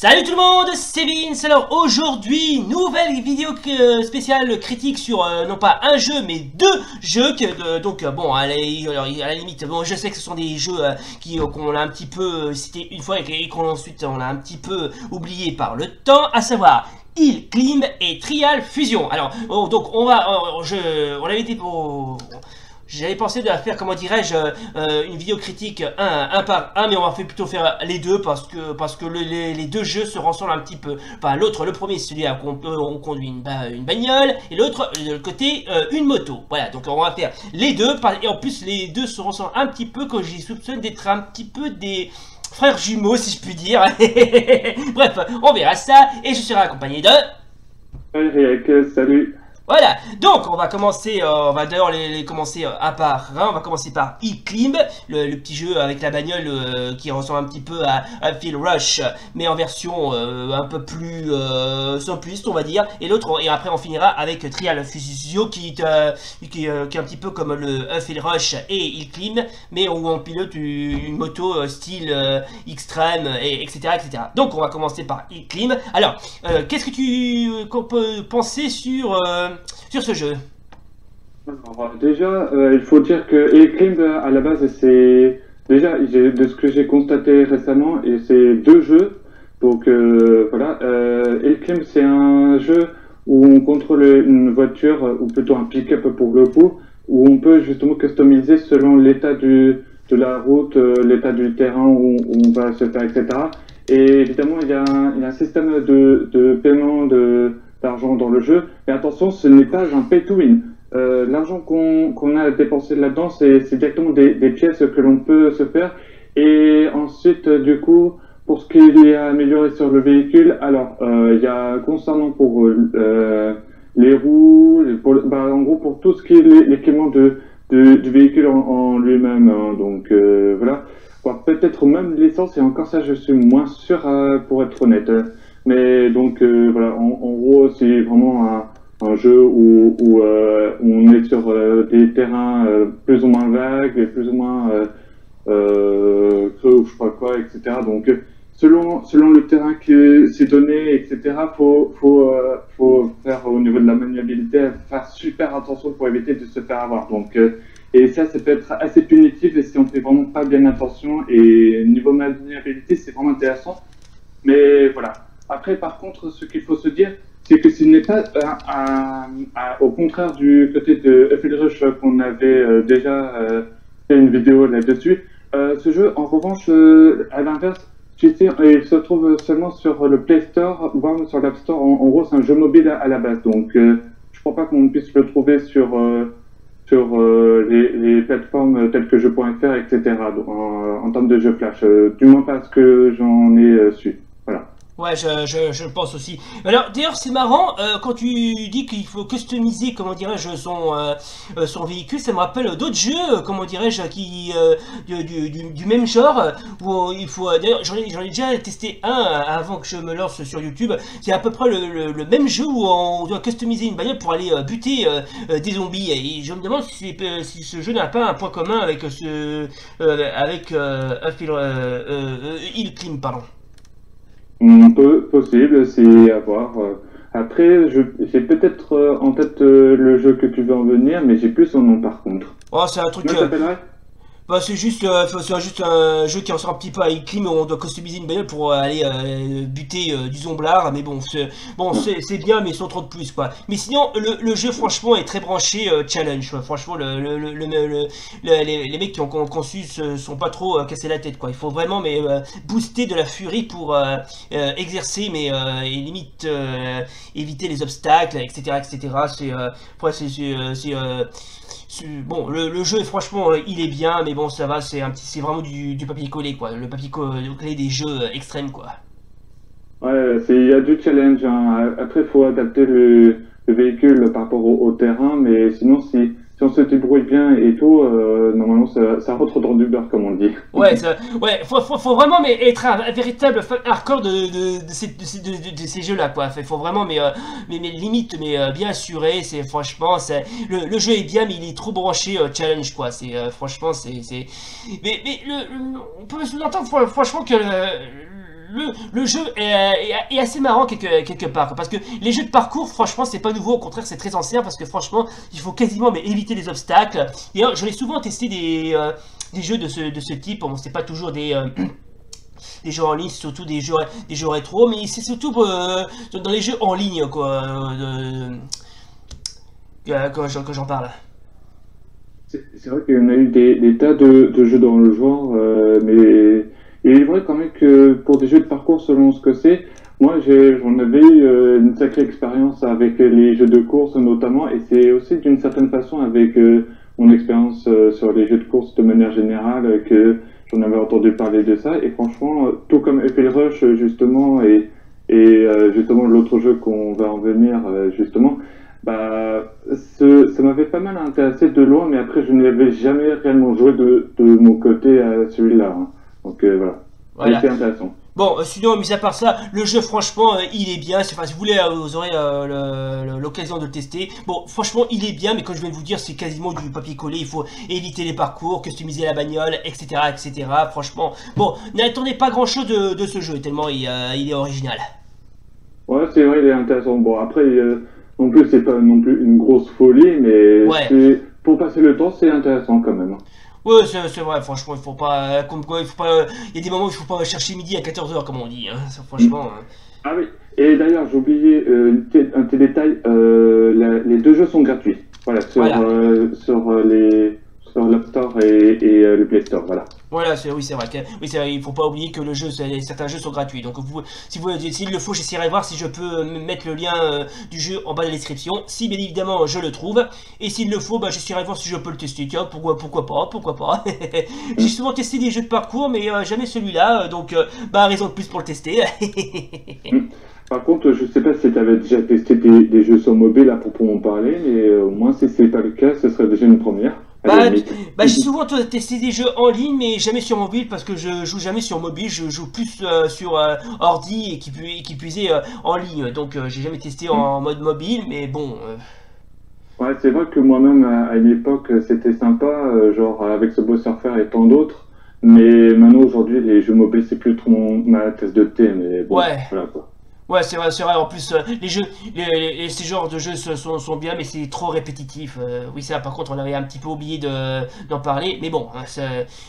Salut tout le monde, c'est Vince. Alors aujourd'hui, nouvelle vidéo spéciale critique sur non pas un jeu mais deux jeux bon à la limite, bon je sais que ce sont des jeux qu'on a un petit peu cité une fois et qu'ensuite on a un petit peu oublié par le temps, à savoir Hill Climb et Trial Fusion. Alors donc on avait dit j'avais pensé de faire, comment dirais-je, une vidéo critique un par un, mais on va plutôt faire les deux parce que les deux jeux se ressemblent un petit peu. Enfin, l'autre, le premier, c'est celui où on conduit une bagnole, et l'autre, de l'autre côté, une moto. Voilà, donc on va faire les deux, et en plus, les deux se ressemblent un petit peu, que j'y soupçonne d'être un petit peu des frères jumeaux, si je puis dire. Bref, on verra ça, et je serai accompagné de... Riek, salut. Voilà, donc on va commencer, on va d'ailleurs les commencer à part un. On va commencer par Hill Climb, le petit jeu avec la bagnole qui ressemble un petit peu à Phil Rush, mais en version un peu plus simpliste, on va dire. Et l'autre, et après on finira avec Trial Fusion qui est un petit peu comme le Phil Rush et Hill Climb, mais où on pilote une moto style extrême, etc., etc. Donc on va commencer par Hill Climb. Alors, qu'est-ce qu'on peut penser sur ce jeu? Alors, déjà, il faut dire que Hill Climb, à la base, c'est déjà de ce que j'ai constaté récemment, et c'est deux jeux. Donc voilà, Hill Climb, c'est un jeu où on contrôle une voiture, ou plutôt un pick-up pour le coup, où on peut justement customiser selon l'état de la route, l'état du terrain où on va se faire, etc. Et évidemment, il y a un système de paiement d'argent dans le jeu. Mais attention, ce n'est pas un pay to win. L'argent qu'on a dépensé là-dedans, c'est directement des pièces que l'on peut se faire. Et ensuite, du coup, pour ce qu'il y a amélioré sur le véhicule, alors, il y a concernant pour les roues, en gros, pour tout ce qui est l'équipement du véhicule en lui-même. Hein, donc, voilà. Bon, peut-être même l'essence, et encore ça, je suis moins sûr pour être honnête. Mais donc voilà, en gros, c'est vraiment un jeu où on est sur des terrains plus ou moins vagues, et plus ou moins creux ou je sais pas quoi, etc. Donc selon le terrain qui s'est donné, etc. Faut faire au niveau de la maniabilité, faire super attention pour éviter de se faire avoir. Donc et ça peut être assez punitif, et si on fait vraiment pas bien attention. Et niveau maniabilité, c'est vraiment intéressant. Mais voilà. Après, par contre, ce qu'il faut se dire, c'est que ce n'est pas, au contraire du côté de Phil Rush qu'on avait déjà fait une vidéo là-dessus, ce jeu, en revanche, à l'inverse, il se trouve seulement sur le Play Store, voire sur l'App Store. En gros, c'est un jeu mobile à la base, donc je ne crois pas qu'on puisse le trouver sur les plateformes telles que jeux.fr, etc. En termes de jeux Flash, du moins pas ce que j'en ai su. Voilà. Ouais, je pense aussi. Alors, d'ailleurs, c'est marrant, quand tu dis qu'il faut customiser, comment dirais-je, son véhicule, ça me rappelle d'autres jeux, comment dirais-je, du même genre, où il faut, d'ailleurs, j'en ai déjà testé un avant que je me lance sur YouTube. C'est à peu près le même jeu où on doit customiser une bagnole pour aller buter des zombies. Et je me demande si ce jeu n'a pas un point commun avec Hill Climb, pardon. Possible, c'est à voir. Après, j'ai peut-être en tête le jeu que tu veux en venir, mais j'ai plus son nom par contre. Oh, c'est un truc. Comment ça s'appellerait ? Bah, c'est juste un jeu qui ressemble un petit peu à Hill Climb, où on doit customiser une bagnole pour aller buter du zomblard. Mais bon, c'est bien, mais sans trop de plus, quoi. Mais sinon, le jeu, franchement, est très branché challenge. Quoi. Franchement, les mecs qui ont conçu se sont pas trop cassés la tête, quoi. Il faut vraiment booster de la furie pour exercer, et limite éviter les obstacles, etc., etc. Bon, le jeu, franchement, il est bien, mais bon, ça va, c'est vraiment du papier collé, quoi. Le papier collé des jeux extrêmes, quoi. Ouais, il y a du challenge. Hein. Après, il faut adapter le véhicule par rapport au terrain, mais sinon, si on se débrouille bien et tout, normalement, ça rentre dans du beurre, comme on dit. Ouais, faut vraiment être un véritable fan hardcore de ces jeux-là, quoi. Faut vraiment, mais limite, bien assuré. Franchement, le jeu est bien, mais il est trop branché challenge, quoi. Franchement, on peut sous-entendre, franchement, que le jeu est assez marrant quelque part, parce que les jeux de parcours, franchement, c'est pas nouveau, au contraire, c'est très ancien, parce que franchement, il faut quasiment éviter les obstacles. Et j'en ai souvent testé des jeux de ce type. Bon, c'est pas toujours des jeux en ligne, surtout des jeux rétro, mais c'est surtout dans les jeux en ligne, quoi, que j'en parle. C'est vrai qu'il y en a eu des tas de jeux dans le genre, mais il est vrai quand même que pour des jeux de parcours, selon ce que c'est, moi j'en avais eu une sacrée expérience avec les jeux de course notamment, et c'est aussi d'une certaine façon avec mon expérience sur les jeux de course de manière générale que j'en avais entendu parler de ça, et franchement, tout comme FL Rush justement, et justement l'autre jeu qu'on va en venir justement, bah, ça m'avait pas mal intéressé de loin, mais après je n'avais jamais réellement joué de mon côté à celui-là. Hein. Donc voilà, c'était intéressant. Bon, sinon, mis à part ça, le jeu, franchement, il est bien. Enfin, si vous voulez, vous aurez l'occasion de le tester. Bon, franchement, il est bien, mais comme je viens de vous dire, c'est quasiment du papier-collé. Il faut éviter les parcours, customiser la bagnole, etc., etc. Franchement, bon, n'attendez pas grand-chose de ce jeu, tellement il est original. Ouais, c'est vrai, il est intéressant. Bon, après, non plus, c'est pas non plus une grosse folie, mais pour passer le temps, c'est intéressant quand même. Ouais, c'est vrai, franchement, il faut pas, comme quoi, il y a des moments où il faut pas chercher midi à 14 h comme on dit, hein, ça, franchement. Ah oui, et d'ailleurs, j'ai oublié un petit détail, les deux jeux sont gratuits, voilà, sur l'App Store et le Play Store, voilà. Voilà, oui, c'est vrai. Il faut pas oublier que certains jeux sont gratuits. Donc, s'il le faut, j'essaierai de voir si je peux mettre le lien du jeu en bas de la description. Si bien évidemment je le trouve, et s'il le faut, j'essaierai de voir si je peux le tester. Tiens, pourquoi pas. J'ai souvent testé des jeux de parcours, mais jamais celui-là. Donc, raison de plus pour le tester. Par contre, je sais pas si tu avais déjà testé des jeux sur mobile à proprement parler, mais au moins si c'est pas le cas, ce serait déjà une première. J'ai souvent testé des jeux en ligne, mais jamais sur mobile, parce que je joue jamais sur mobile, je joue plus sur ordi et qui puisait en ligne. Donc j'ai jamais testé en mode mobile, mais bon. Ouais, c'est vrai que moi-même à une époque c'était sympa, genre avec ce Beau Surfer et tant d'autres. Mais maintenant aujourd'hui les jeux mobiles c'est plus trop ma tasse de thé, mais bon, voilà quoi. Ouais, c'est vrai, en plus, ces genres de jeux sont bien, mais c'est trop répétitif. Oui, ça, par contre, on avait un petit peu oublié d'en parler, mais bon, hein,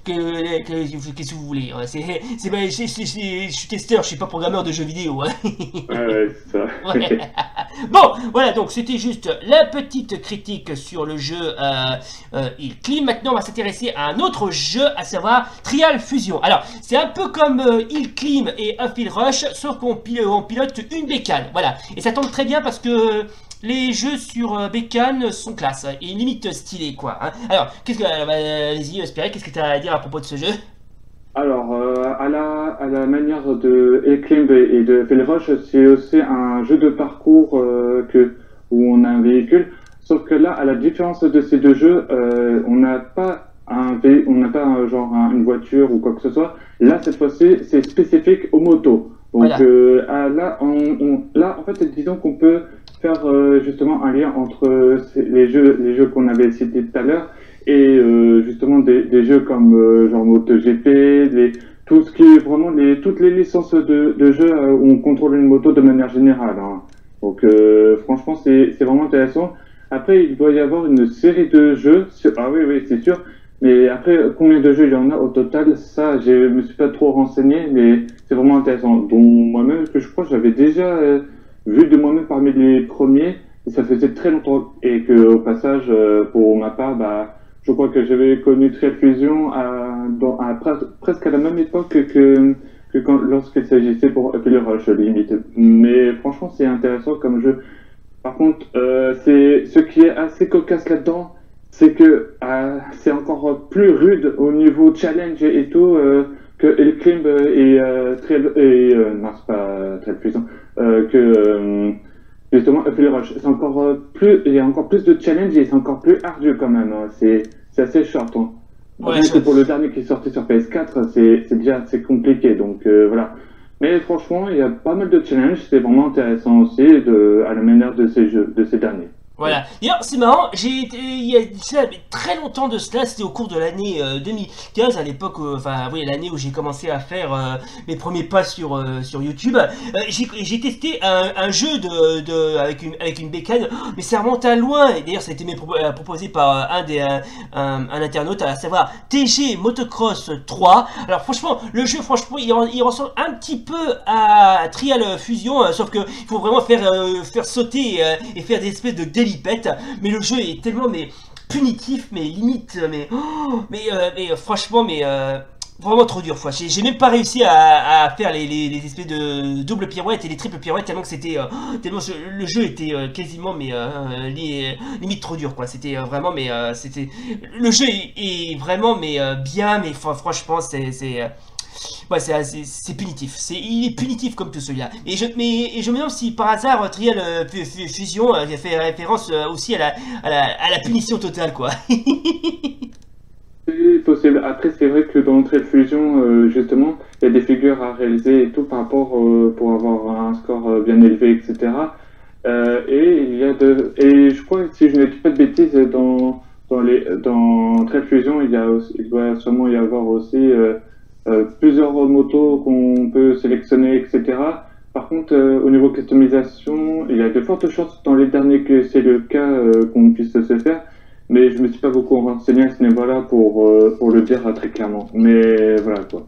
qu'est-ce que vous voulez, hein, je suis testeur, je suis pas programmeur de jeux vidéo. Hein. Ouais, c'est ça. Ouais. Bon, voilà, donc c'était juste la petite critique sur le jeu Hill Climb. Maintenant, on va s'intéresser à un autre jeu, à savoir Trial Fusion. Alors, c'est un peu comme Hill Climb et FL Rush, sauf qu'on pilote une bécane, voilà, et ça tombe très bien parce que les jeux sur bécane sont classe et limite stylés quoi. Hein. Alors, allez-y, Espérer, qu'est-ce que tu as à dire à propos de ce jeu? Alors, à la manière de Hill Climb et de FL Rush, c'est aussi un jeu de parcours où on a un véhicule, sauf que là, à la différence de ces deux jeux, on n'a pas genre une voiture ou quoi que ce soit. Là, cette fois-ci, c'est spécifique aux motos. Donc voilà. Là, en fait, disons qu'on peut faire justement un lien entre les jeux qu'on avait cités tout à l'heure et justement des jeux comme genre MotoGP, tout ce qui est vraiment toutes les licences de jeux où on contrôle une moto de manière générale. Hein. Donc franchement, c'est vraiment intéressant. Après, il doit y avoir une série de jeux. Ah oui, c'est sûr. Mais après, combien de jeux il y en a au total, ça, je me suis pas trop renseigné, mais c'est vraiment intéressant. Dont moi-même, que je crois que j'avais déjà vu de moi-même parmi les premiers, et ça faisait très longtemps. Et que au passage, pour ma part, je crois que j'avais connu Trial Fusion presque à la même époque que lorsqu'il s'agissait pour FL Rush limite. Mais franchement, c'est intéressant comme jeu. Par contre, c'est ce qui est assez cocasse là-dedans. C'est que c'est encore plus rude au niveau challenge et tout que Hill Climb non, c'est pas Trial Fusion, que justement FL Rush. C'est encore plus, il y a encore plus de challenge et c'est encore plus ardu quand même. Hein. C'est assez short. Hein. Ouais, que pour le dernier qui est sorti sur PS4, c'est déjà assez compliqué. Donc voilà. Mais franchement, il y a pas mal de challenges. C'est vraiment intéressant aussi à la manière de ces jeux, de ces derniers. Voilà. D'ailleurs, c'est marrant, il y a ça, mais très longtemps de cela, c'était au cours de l'année 2015, à l'époque, enfin, oui, l'année où j'ai commencé à faire mes premiers pas sur YouTube. J'ai testé un jeu avec une bécane, mais ça remonte à loin. Et d'ailleurs, ça a été proposé par un internaute, à savoir TG Motocross 3. Alors, franchement, le jeu, franchement, il ressemble un petit peu à Trial Fusion, sauf que il faut vraiment faire sauter et faire des espèces de délipette, mais le jeu est tellement punitif, mais limite, mais franchement, vraiment trop dur, quoi. J'ai même pas réussi à faire les espèces de double pirouettes et les triple pirouettes, tellement que c'était tellement le jeu était quasiment limite trop dur, quoi. C'était vraiment, c'était le jeu est vraiment bien, mais franchement ouais, c'est punitif. Il est punitif comme tout celui-là. Et je me demande si par hasard Trial Fusion a fait référence aussi à la punition totale, quoi. C'est possible. Après, c'est vrai que dans Trial Fusion, justement, il y a des figures à réaliser et tout par rapport pour avoir un score bien élevé, etc. Et je crois que si je ne dis pas de bêtises, dans Trial Fusion, il doit sûrement y avoir aussi plusieurs motos qu'on peut sélectionner, etc. Par contre, au niveau customisation, il y a de fortes chances dans les derniers que c'est le cas qu'on puisse se faire, mais je me suis pas beaucoup renseigné à ce niveau-là pour le dire très clairement. Mais voilà quoi.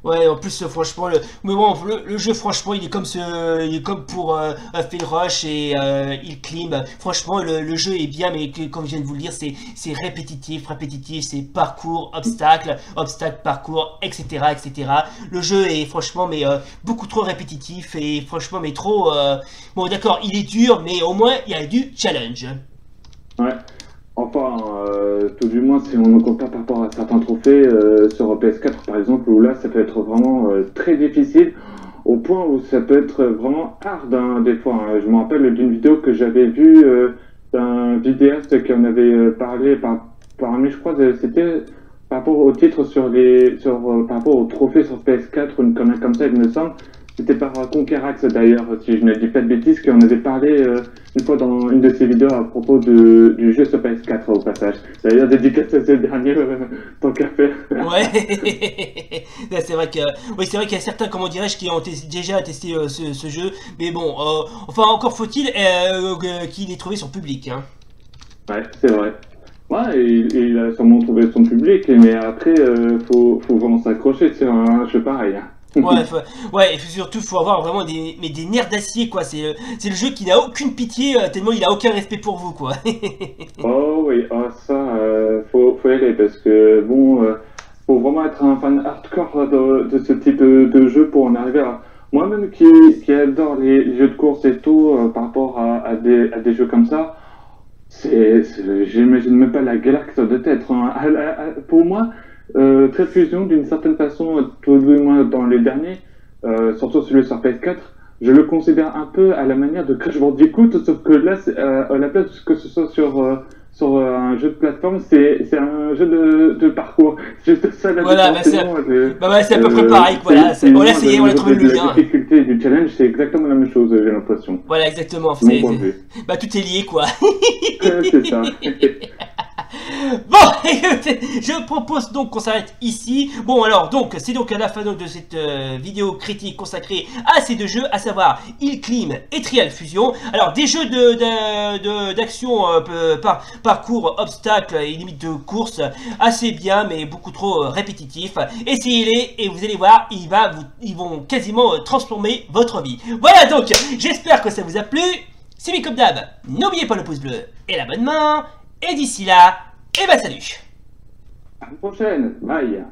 Ouais, en plus, franchement, le jeu, franchement, il est comme pour Fail Rush et Hill Climb. Franchement, le jeu est bien, mais comme je viens de vous le dire, c'est répétitif, c'est parcours, obstacle, parcours, etc., etc. Le jeu est franchement, beaucoup trop répétitif et franchement, trop. Bon, d'accord, il est dur, mais au moins, il y a du challenge. Ouais. Enfin, tout du moins, si on ne compare par rapport à certains trophées sur PS4 par exemple, où là ça peut être vraiment très difficile, au point où ça peut être vraiment hard hein, des fois. Hein. Je me rappelle d'une vidéo que j'avais vue d'un vidéaste qui en avait parlé parmi, je crois, c'était par rapport au titre par rapport au trophée sur PS4, une connerie comme ça, il me semble. C'était par Conquerax d'ailleurs, si je ne dis pas de bêtises, qu'on avait parlé une fois dans une de ses vidéos à propos du jeu sur PS4 au passage. D'ailleurs, dédicace à ce dernier, tant qu'à faire. Ouais, c'est vrai qu'il y a certains, comment dirais-je, qui ont déjà testé ce jeu, mais bon, enfin encore faut-il qu'il ait trouvé son public. Hein. Ouais, c'est vrai. Ouais, il a sûrement trouvé son public, mais après, faut vraiment s'accrocher sur un jeu pareil. Hein. Ouais, et surtout, faut avoir vraiment des nerfs d'acier, quoi. C'est le jeu qui n'a aucune pitié, tellement il a aucun respect pour vous, quoi. Oh oui, ça, faut y aller, parce que, bon, faut vraiment être un fan hardcore de ce type de jeu pour en arriver à... Moi-même qui adore les jeux de course et tout, par rapport à des jeux comme ça, j'imagine même pas la galère que ça doit être. Hein. Pour moi... Trial Fusion, d'une certaine façon, tout du moins dans les derniers, surtout celui sur PS4, je le considère un peu à la manière de Crash Bandicoot, sauf que là, à la place que ce soit sur un jeu de plateforme, c'est un jeu de parcours. Juste ça la différence. C'est à peu près pareil, voilà. On a trouvé le lien. La difficulté du challenge, c'est exactement la même chose, j'ai l'impression. Voilà, exactement. Tout est lié, quoi. C'est ça. Bon, je propose donc qu'on s'arrête ici. Bon, alors, c'est donc à la fin de cette vidéo critique consacrée à ces deux jeux, à savoir Hill Climb et Trial Fusion. Alors, des jeux d'action parcours, obstacles et limite de course, assez bien, mais beaucoup trop répétitifs. Essayez-les et vous allez voir, ils vont quasiment transformer votre vie. Voilà donc, j'espère que ça vous a plu. C'est lui comme d'hab, n'oubliez pas le pouce bleu et l'abonnement. Et d'ici là, salut! À la prochaine, bye!